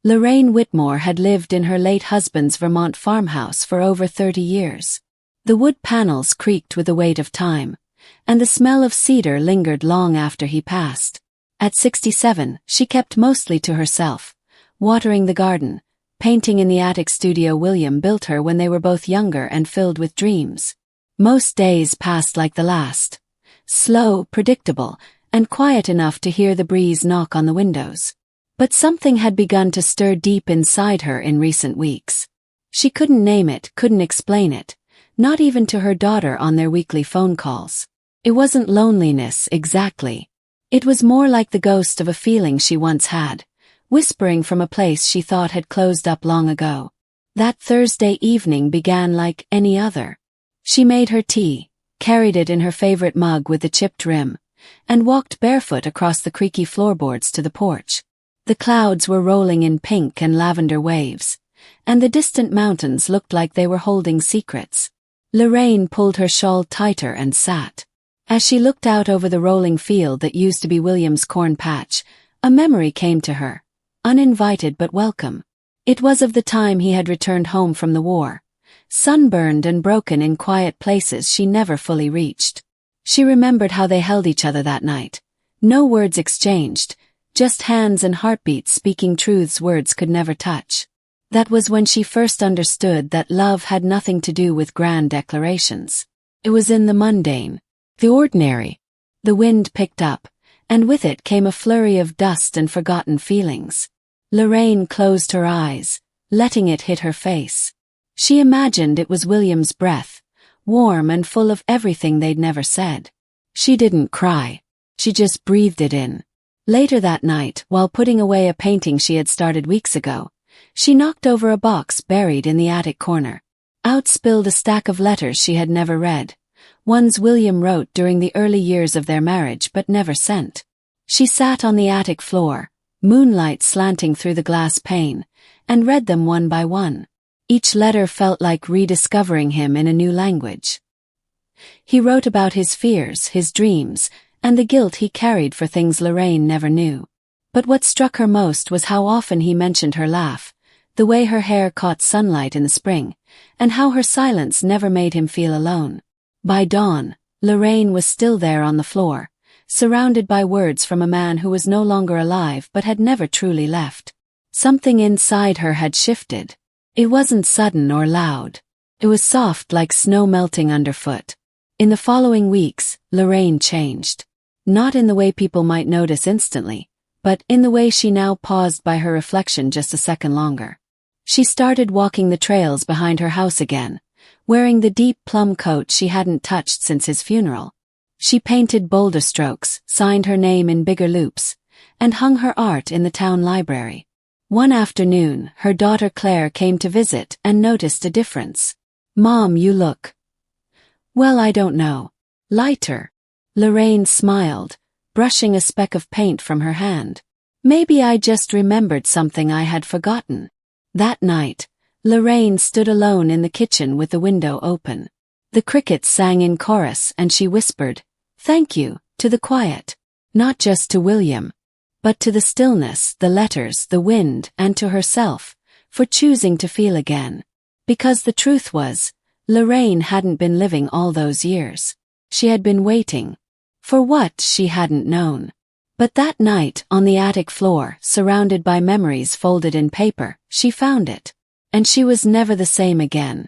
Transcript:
Lorraine Whitmore had lived in her late husband's Vermont farmhouse for over 30 years. The wood panels creaked with the weight of time, and the smell of cedar lingered long after he passed. At 67, she kept mostly to herself, watering the garden, painting in the attic studio William built her when they were both younger and filled with dreams. Most days passed like the last, slow, predictable, and quiet enough to hear the breeze knock on the windows. But something had begun to stir deep inside her in recent weeks. She couldn't name it, couldn't explain it, not even to her daughter on their weekly phone calls. It wasn't loneliness, exactly. It was more like the ghost of a feeling she once had, whispering from a place she thought had closed up long ago. That Thursday evening began like any other. She made her tea, carried it in her favorite mug with the chipped rim, and walked barefoot across the creaky floorboards to the porch. The clouds were rolling in pink and lavender waves, and the distant mountains looked like they were holding secrets. Lorraine pulled her shawl tighter and sat. As she looked out over the rolling field that used to be William's corn patch, a memory came to her, uninvited but welcome. It was of the time he had returned home from the war, sunburned and broken in quiet places she never fully reached. She remembered how they held each other that night. No words exchanged, just hands and heartbeats speaking truths words could never touch. That was when she first understood that love had nothing to do with grand declarations. It was in the mundane, the ordinary. The wind picked up, and with it came a flurry of dust and forgotten feelings. Lorraine closed her eyes, letting it hit her face. She imagined it was William's breath, warm and full of everything they'd never said. She didn't cry. She just breathed it in. Later that night, while putting away a painting she had started weeks ago, she knocked over a box buried in the attic corner. Out spilled a stack of letters she had never read, ones William wrote during the early years of their marriage but never sent. She sat on the attic floor, moonlight slanting through the glass pane, and read them one by one. Each letter felt like rediscovering him in a new language. He wrote about his fears, his dreams, and the guilt he carried for things Lorraine never knew. But what struck her most was how often he mentioned her laugh, the way her hair caught sunlight in the spring, and how her silence never made him feel alone. By dawn, Lorraine was still there on the floor, surrounded by words from a man who was no longer alive but had never truly left. Something inside her had shifted. It wasn't sudden or loud. It was soft like snow melting underfoot. In the following weeks, Lorraine changed. Not in the way people might notice instantly, but in the way she now paused by her reflection just a second longer. She started walking the trails behind her house again, wearing the deep plum coat she hadn't touched since his funeral. She painted bolder strokes, signed her name in bigger loops, and hung her art in the town library. One afternoon, her daughter Claire came to visit and noticed a difference. "Mom, you look... well, I don't know. Lighter." Lorraine smiled, brushing a speck of paint from her hand. "Maybe I just remembered something I had forgotten." That night, Lorraine stood alone in the kitchen with the window open. The crickets sang in chorus and she whispered, "Thank you," to the quiet. Not just to William, but to the stillness, the letters, the wind, and to herself, for choosing to feel again. Because the truth was, Lorraine hadn't been living all those years. She had been waiting. For what she hadn't known. But that night, on the attic floor, surrounded by memories folded in paper, she found it. And she was never the same again.